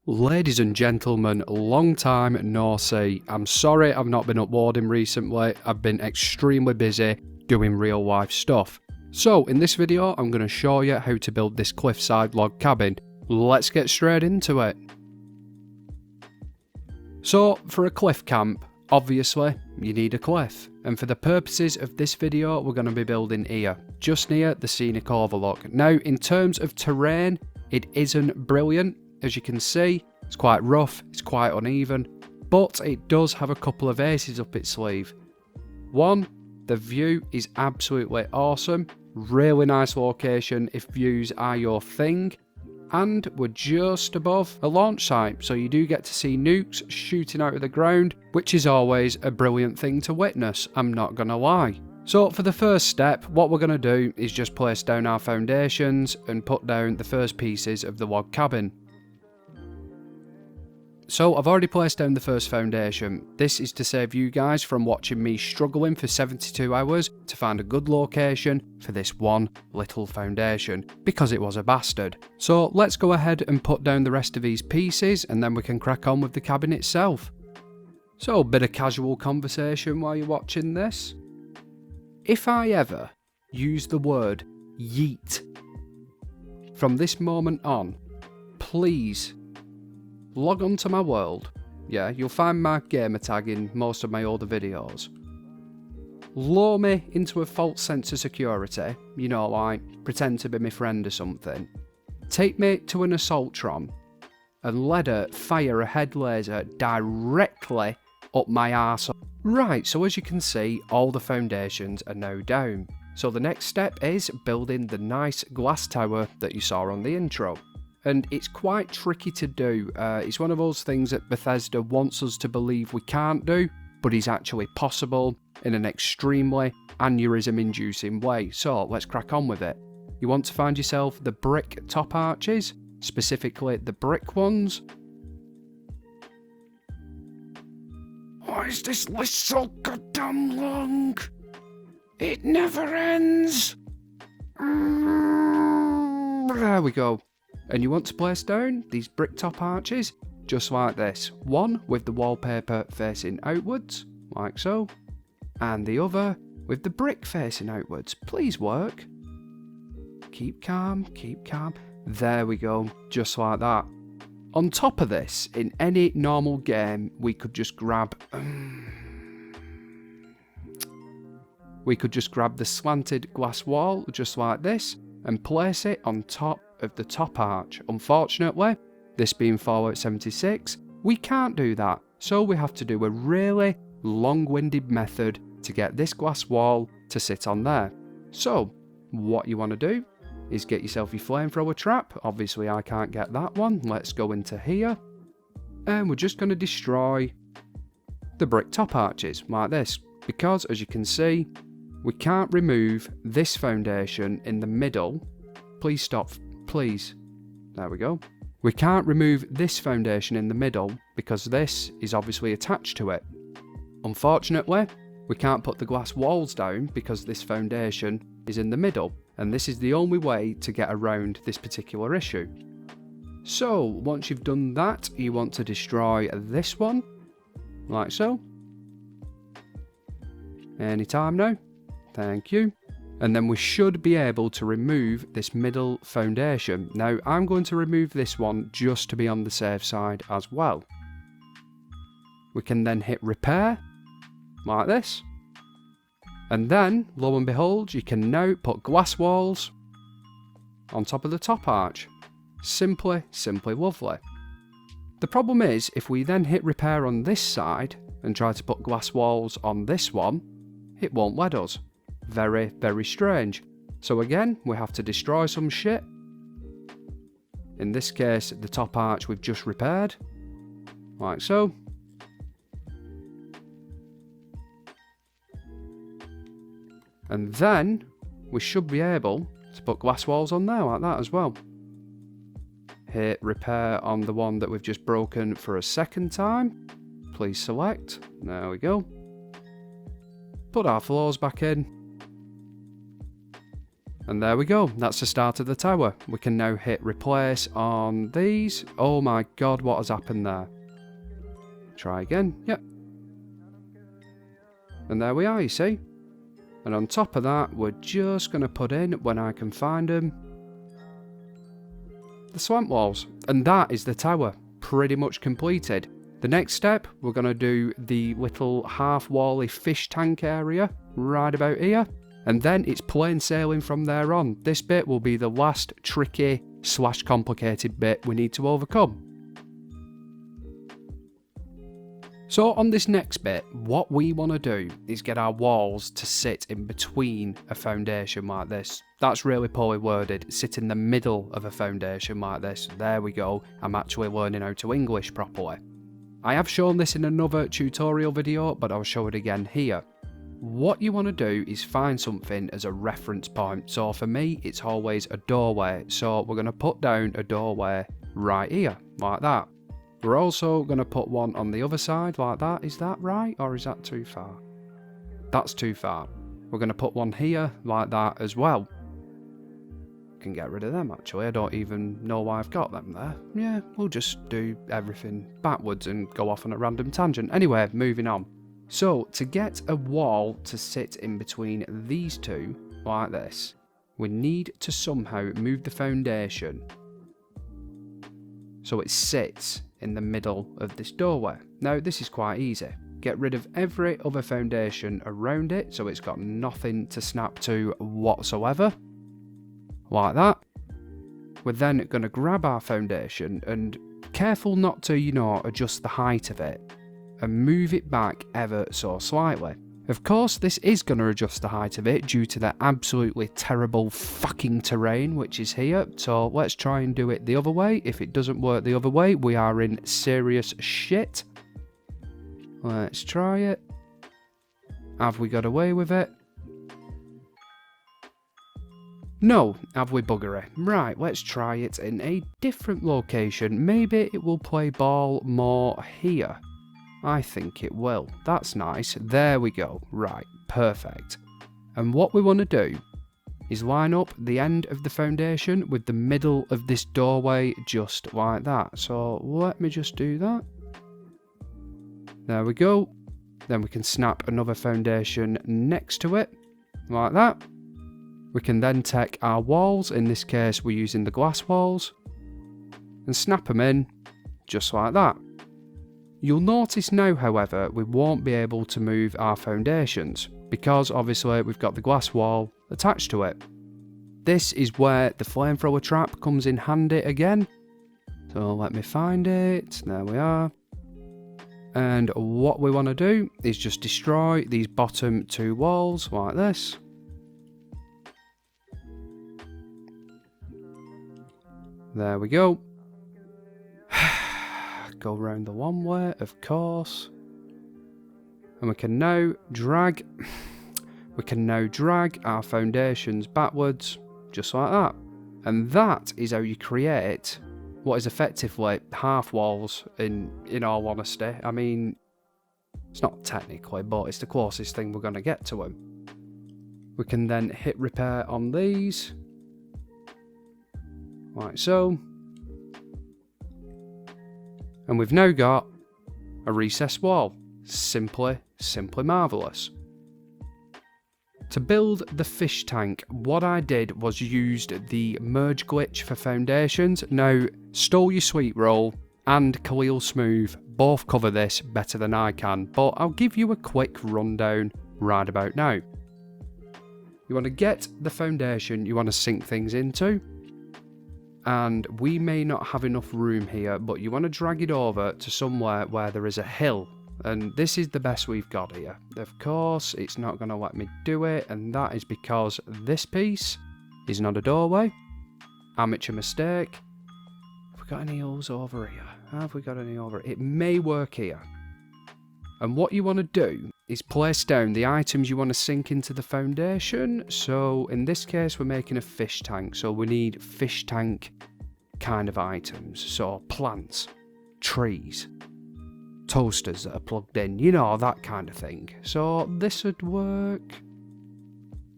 Ladies and gentlemen, long time no see. I'm sorry I've not been uploading recently. I've been extremely busy doing real life stuff. So in this video I'm going to show you how to build this cliffside log cabin. Let's get straight into it. So for a cliff camp, obviously you need a cliff. And for the purposes of this video we're going to be building here, just near the scenic overlook. Now in terms of terrain, it isn't brilliant. As you can see, it's quite rough, it's quite uneven, but it does have a couple of aces up its sleeve. One, the view is absolutely awesome, really nice location if views are your thing, and we're just above a launch site, so you do get to see nukes shooting out of the ground, which is always a brilliant thing to witness, I'm not gonna lie. So for the first step, what we're going to do is just place down our foundations and put down the first pieces of the log cabin. So I've already placed down the first foundation. This is to save you guys from watching me struggling for 72 hours to find a good location for this one little foundation, because it was a bastard. So let's go ahead and put down the rest of these pieces and then we can crack on with the cabin itself. So a bit of casual conversation while you're watching this. If I ever use the word yeet from this moment on, please log on to my world. Yeah, you'll find my gamer tag in most of my older videos. Lure me into a false sense of security, you know, like pretend to be my friend or something. Take me to an assaultron and let her fire a head laser directly up my arse. Right, so as you can see, all the foundations are now down. So the next step is building the nice glass tower that you saw on the intro. And it's quite tricky to do. It's one of those things that Bethesda wants us to believe we can't do, but is actually possible in an extremely aneurysm-inducing way. So let's crack on with it. You want to find yourself the brick top arches, specifically the brick ones. Why is this list so goddamn long? It never ends. There we go. And you want to place down these brick top arches just like this. One with the wallpaper facing outwards, like so, and the other with the brick facing outwards. Please work. Keep calm, keep calm. There we go, just like that. On top of this, in any normal game, we could just grab the slanted glass wall just like this and place it on top of the top arch. Unfortunately, this being Fallout 76, we can't do that, so we have to do a really long-winded method to get this glass wall to sit on there. So what you want to do is get yourself your flamethrower trap. Obviously I can't get that one. Let's go into here and we're just going to destroy the brick top arches like this, because as you can see we can't remove this foundation in the middle. Please stop. Please. There we go. We can't remove this foundation in the middle because this is obviously attached to it. Unfortunately, we can't put the glass walls down because this foundation is in the middle, and this is the only way to get around this particular issue. So, once you've done that, you want to destroy this one, like so. Anytime now. Thank you. And then we should be able to remove this middle foundation. Now I'm going to remove this one just to be on the safe side as well. We can then hit repair, like this. And then, lo and behold, you can now put glass walls on top of the top arch. Simply lovely. The problem is, if we then hit repair on this side and try to put glass walls on this one, it won't let us. Very, very strange. So again, we have to destroy some shit. In this case, the top arch we've just repaired, like so. And then we should be able to put glass walls on there like that as well. Hit repair on the one that we've just broken for a second time. Please select. There we go. Put our floors back in. And there we go, that's the start of the tower. We can now hit replace on these. Oh my god, what has happened there? Try again, yep. And there we are, you see. And on top of that, we're just going to put in, when I can find them, the slant walls. And that is the tower, pretty much completed. The next step, we're going to do the little half-wally fish tank area, right about here. And then it's plain sailing from there on. This bit will be the last tricky / complicated bit we need to overcome. So on this next bit, what we want to do is get our walls to sit in between a foundation like this. That's really poorly worded, sit in the middle of a foundation like this. There we go, I'm actually learning how to English properly. I have shown this in another tutorial video, but I'll show it again here. What you want to do is find something as a reference point. So for me, it's always a doorway. So we're going to put down a doorway right here, like that. We're also going to put one on the other side, like that. Is that right, or is that too far? That's too far. We're going to put one here, like that as well. Can get rid of them, actually. I don't even know why I've got them there. Yeah, we'll just do everything backwards and go off on a random tangent. Anyway, moving on. So, to get a wall to sit in between these two, like this, we need to somehow move the foundation so it sits in the middle of this doorway. Now, this is quite easy. Get rid of every other foundation around it so it's got nothing to snap to whatsoever. Like that. We're then going to grab our foundation and careful not to, adjust the height of it and move it back ever so slightly. Of course, this is going to adjust the height of it due to the absolutely terrible fucking terrain which is here. So let's try and do it the other way. If it doesn't work the other way, we are in serious shit. Let's try it. Have we got away with it? No, have we buggery? Right, let's try it in a different location. Maybe it will play ball more here. I think it will. That's nice. There we go. Right, perfect. And what we want to do is line up the end of the foundation with the middle of this doorway just like that. So let me just do that. There we go. Then we can snap another foundation next to it, like that. We can then take our walls, in this case we're using the glass walls, and snap them in, just like that. You'll notice now, however, we won't be able to move our foundations, because obviously we've got the glass wall attached to it. This is where the flamethrower trap comes in handy again. So let me find it, there we are. And what we want to do is just destroy these bottom two walls, like this. There we go. Go round the one way, of course. And we can now drag our foundations backwards, just like that. And that is how you create what is effectively half walls, in all honesty. I mean, it's not technically, but it's the closest thing we're going to get to them. We can then hit repair on these, like so. And we've now got a recessed wall. Simply marvellous. To build the fish tank, what I did was used the merge glitch for foundations. Now, Stole Your Sweet Roll and Khalil Smooth both cover this better than I can, but I'll give you a quick rundown right about now. You want to get the foundation you want to sink things into, and we may not have enough room here, but you want to drag it over to somewhere where there is a hill. And this is the best we've got here. Of course, it's not going to let me do it, and that is because this piece is not a doorway. Amateur mistake. Have we got any holes over here? Have we got any over here? It may work here. And what you want to do is place down the items you want to sink into the foundation. So in this case, we're making a fish tank. So we need fish tank kind of items. So plants, trees, toasters that are plugged in, that kind of thing. So this would work.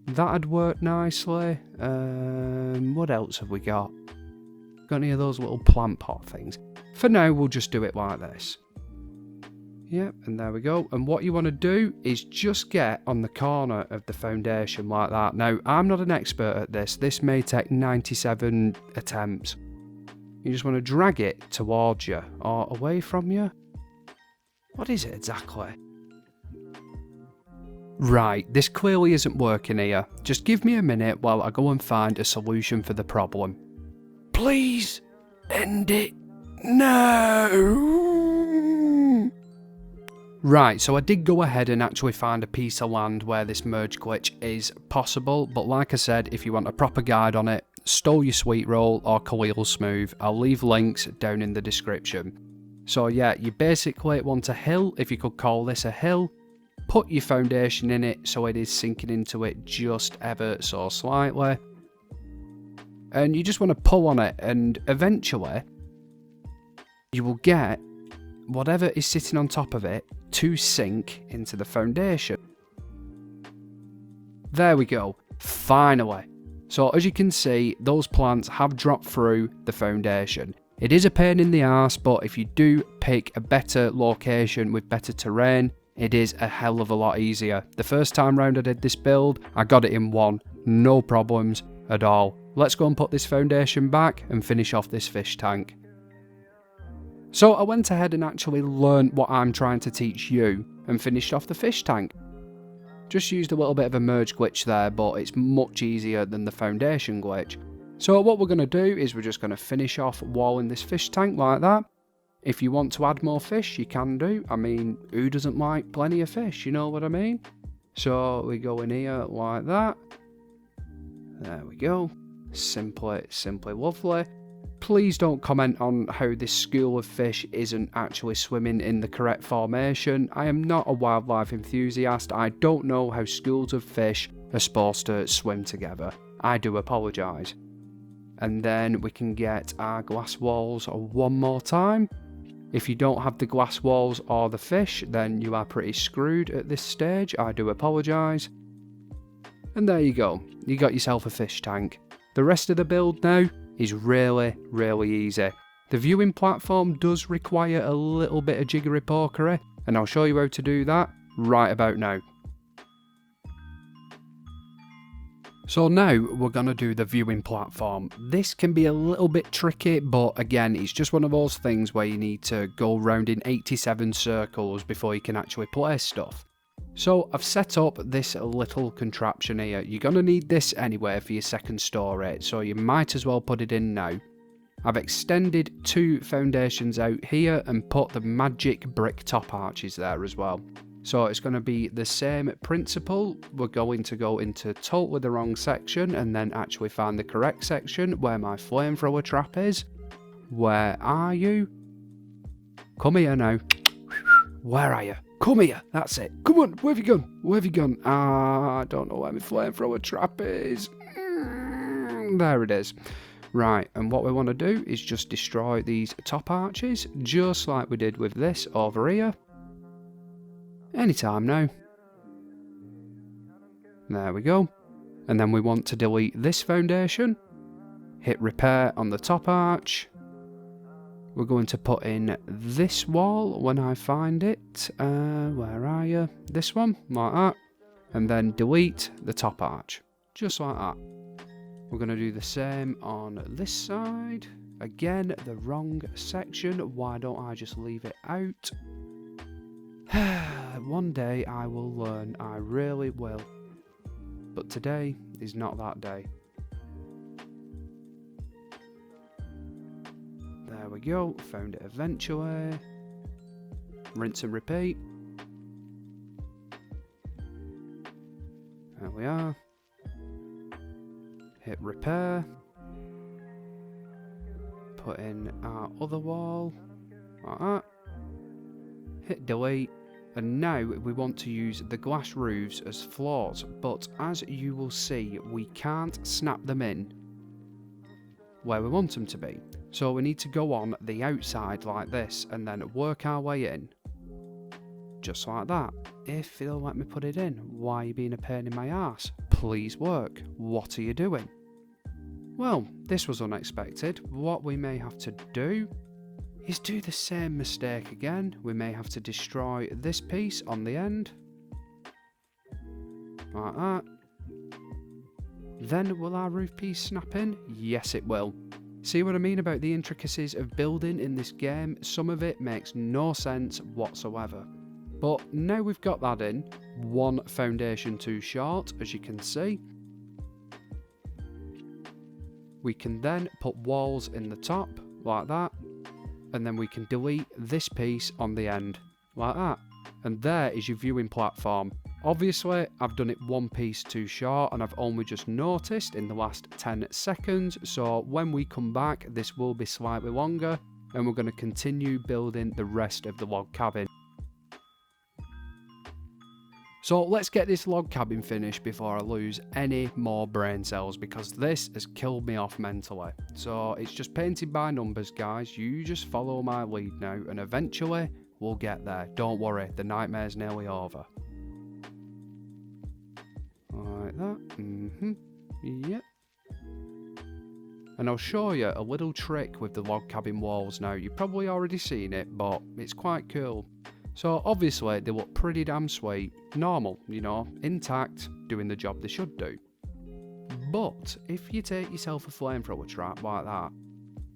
That'd work nicely. What else have we got? Got any of those little plant pot things? For now, we'll just do it like this. Yep, and there we go. And what you want to do is just get on the corner of the foundation like that. Now, I'm not an expert at this. This may take 97 attempts. You just want to drag it towards you or away from you. What is it exactly? Right, this clearly isn't working here. Just give me a minute while I go and find a solution for the problem. Please, end it now. Right, so I did go ahead and actually find a piece of land where this merge glitch is possible, but like I said, if you want a proper guide on it, Stole Your Sweet Roll or Khalil Smooth, I'll leave links down in the description. So yeah, you basically want a hill, if you could call this a hill. Put your foundation in it so it is sinking into it just ever so slightly. And you just want to pull on it, and eventually you will get whatever is sitting on top of it to sink into the foundation. There we go, finally. So as you can see, those plants have dropped through the foundation. It is a pain in the arse, but if you do pick a better location with better terrain, it is a hell of a lot easier. The first time round I did this build, I got it in one, no problems at all. Let's go and put this foundation back and finish off this fish tank. So I went ahead and actually learned what I'm trying to teach you and finished off the fish tank. Just used a little bit of a merge glitch there, but it's much easier than the foundation glitch. So what we're going to do is we're just going to finish off walling this fish tank like that. If you want to add more fish, you can do. I mean, who doesn't like plenty of fish, you know what I mean? So we go in here like that. There we go. Simply lovely. Please don't comment on how this school of fish isn't actually swimming in the correct formation. I am not a wildlife enthusiast. I don't know how schools of fish are supposed to swim together. I do apologise. And then we can get our glass walls one more time. If you don't have the glass walls or the fish, then you are pretty screwed at this stage. I do apologise. And there you go. You got yourself a fish tank. The rest of the build now is really easy. The viewing platform does require a little bit of jiggery pokery, and I'll show you how to do that right about now. So now we're going to do the viewing platform. This can be a little bit tricky, but again, it's just one of those things where you need to go round in 87 circles before you can actually place stuff. So I've set up this little contraption here. You're going to need this anyway for your second story, so you might as well put it in now. I've extended 2 foundations out here and put the magic brick top arches there as well. So it's going to be the same principle. We're going to go into totally the wrong section and then actually find the correct section where my flamethrower trap is. Where are you? Come here now. Where are you? Come here. That's it. Come on. Where have you gone? Where have you gone? I don't know where my flamethrower trap is. There it is. Right, and what we want to do is just destroy these top arches, just like we did with this over here. Anytime now. There we go. And then we want to delete this foundation. Hit repair on the top arch. We're going to put in this wall when I find it. Where are you? This one, like that. And then delete the top arch, just like that. We're going to do the same on this side. Again, the wrong section. Why don't I just leave it out? One day I will learn, I really will. But today is not that day. There we go, found it eventually. Rinse and repeat. There we are. Hit repair. Put in our other wall, like that. Hit delete. And now we want to use the glass roofs as floors, but as you will see, we can't snap them in where we want them to be. So we need to go on the outside like this and then work our way in, just like that. If it'll let me put it in. Why are you being a pain in my arse? Please work. What are you doing? Well, this was unexpected. What we may have to do is do the same mistake again. We may have to destroy this piece on the end. Like that. Then will our roof piece snap in? Yes, it will. See what I mean about the intricacies of building in this game? Some of it makes no sense whatsoever. But now we've got that in, one foundation too short, as you can see. We can then put walls in the top, like that. And then we can delete this piece on the end, like that. And there is your viewing platform. Obviously, I've done it one piece too short and I've only just noticed in the last 10 seconds. So when we come back, this will be slightly longer and we're going to continue building the rest of the log cabin. So let's get this log cabin finished before I lose any more brain cells, because this has killed me off mentally. So it's just painted by numbers, guys. You just follow my lead now and eventually we'll get there. Don't worry, the nightmare's nearly over. Like that. Yep. And I'll show you a little trick with the log cabin walls now. You've probably already seen it, but it's quite cool. So obviously they look pretty damn sweet, normal, you know, intact, doing the job they should do. But if you take yourself a flamethrower trap like that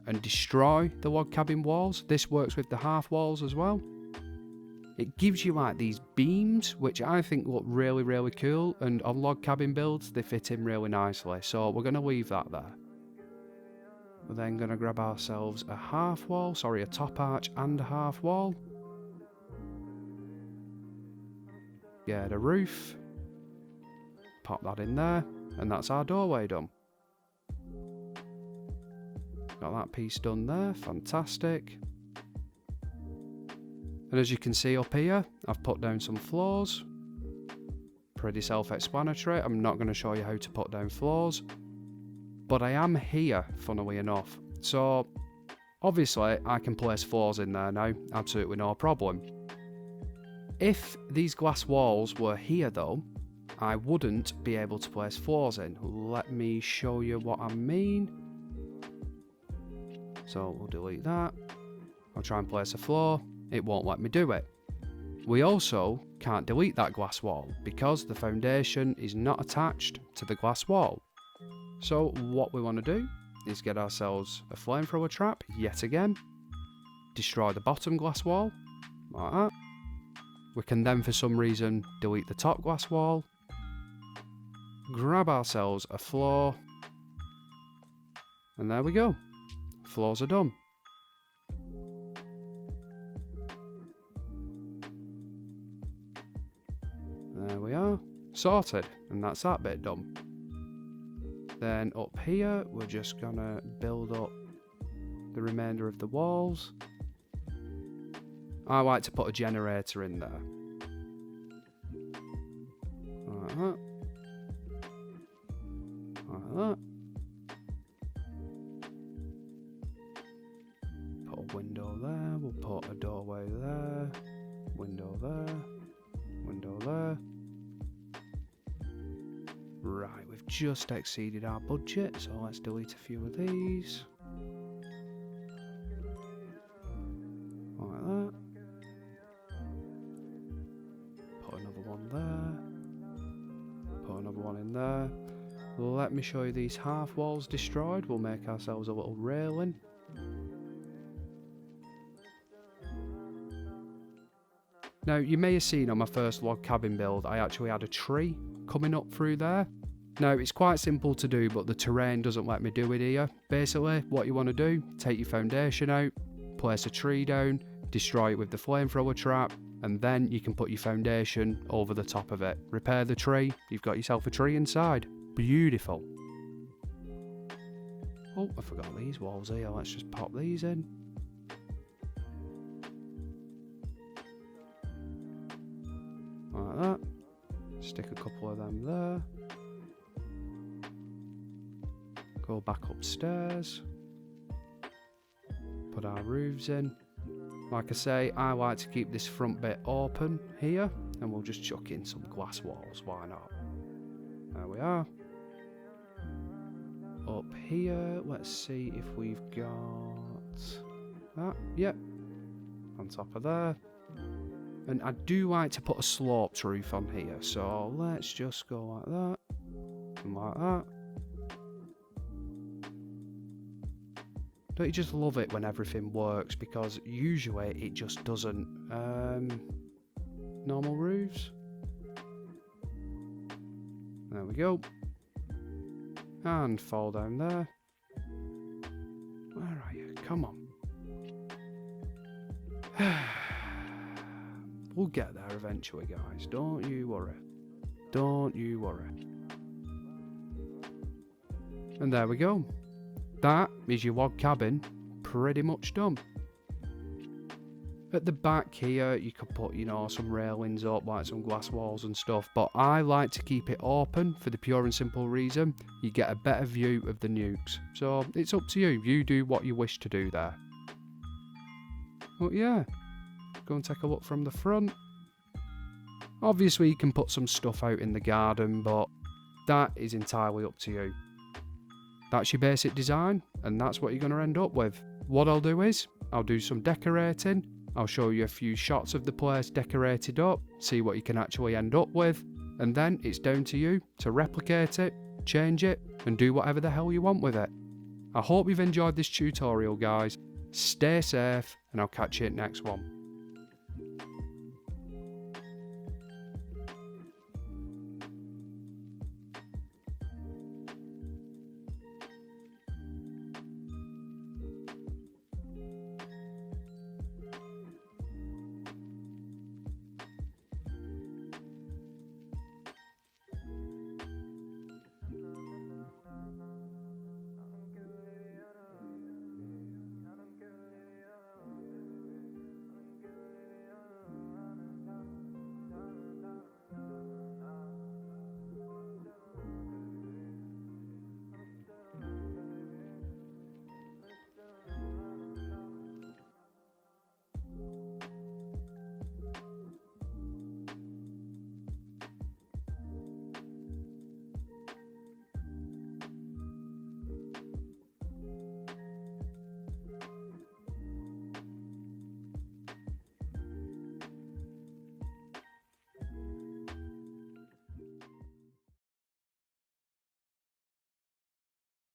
and destroy the log cabin walls, this works with the half walls as well. It gives you like these beams, which I think look really, really cool, and on log cabin builds they fit in really nicely, so we're going to leave that there. We're then going to grab ourselves a half wall, sorry, a top arch and a half wall. Get a roof, pop that in there, and that's our doorway done. Got that piece done there, fantastic. And as you can see up here, I've put down some floors. Pretty self-explanatory. I'm not going to show you how to put down floors. But I am here, funnily enough. So, obviously, I can place floors in there now. Absolutely no problem. If these glass walls were here, though, I wouldn't be able to place floors in. Let me show you what I mean. So, we'll delete that. I'll try and place a floor. It won't let me do it. We also can't delete that glass wall because the foundation is not attached to the glass wall. So what we want to do is get ourselves a flamethrower trap yet again, destroy the bottom glass wall, like that. We can then for some reason delete the top glass wall, grab ourselves a floor, and there we go. Floors are done. There we are, sorted, and that's that bit done. Then up here, we're just gonna build up the remainder of the walls. I like to put a generator in there. Like that. Like that. Put a window there, we'll put a doorway there, window there, window there. Right, we've just exceeded our budget, so let's delete a few of these. Like that. Put another one there. Put another one in there. Let me show you these half walls destroyed. We'll make ourselves a little railing. Now, you may have seen on my first log cabin build, I actually had a tree coming up through there. Now, it's quite simple to do, but the terrain doesn't let me do it here. Basically, what you want to do, take your foundation out, place a tree down, destroy it with the flamethrower trap, and then you can put your foundation over the top of it. Repair the tree, you've got yourself a tree inside. Beautiful. Oh, I forgot these walls here, let's just pop these in. Like that. Stick a couple of them there. Go back upstairs. Put our roofs in. Like I say, I like to keep this front bit open here, and we'll just chuck in some glass walls, why not? There we are. Up here, let's see if we've got that. Yep. On top of there. And I do like to put a sloped roof on here, so let's just go like that. And like that. Don't you just love it when everything works? Because usually it just doesn't. Normal roofs. There we go. And fall down there. Where are you? Come on. We'll get there eventually, guys. Don't you worry. Don't you worry. And there we go. That is your log cabin pretty much done. At the back here, you could put, you know, some railings up, like some glass walls and stuff, but I like to keep it open for the pure and simple reason you get a better view of the nukes. So it's up to you. You do what you wish to do there. But yeah, go and take a look from the front. Obviously, you can put some stuff out in the garden, but that is entirely up to you. That's your basic design, and that's what you're going to end up with. What I'll do is, I'll do some decorating. I'll show you a few shots of the place decorated up, see what you can actually end up with, and then it's down to you to replicate it, change it, and do whatever the hell you want with it. I hope you've enjoyed this tutorial, guys. Stay safe, and I'll catch you at next one.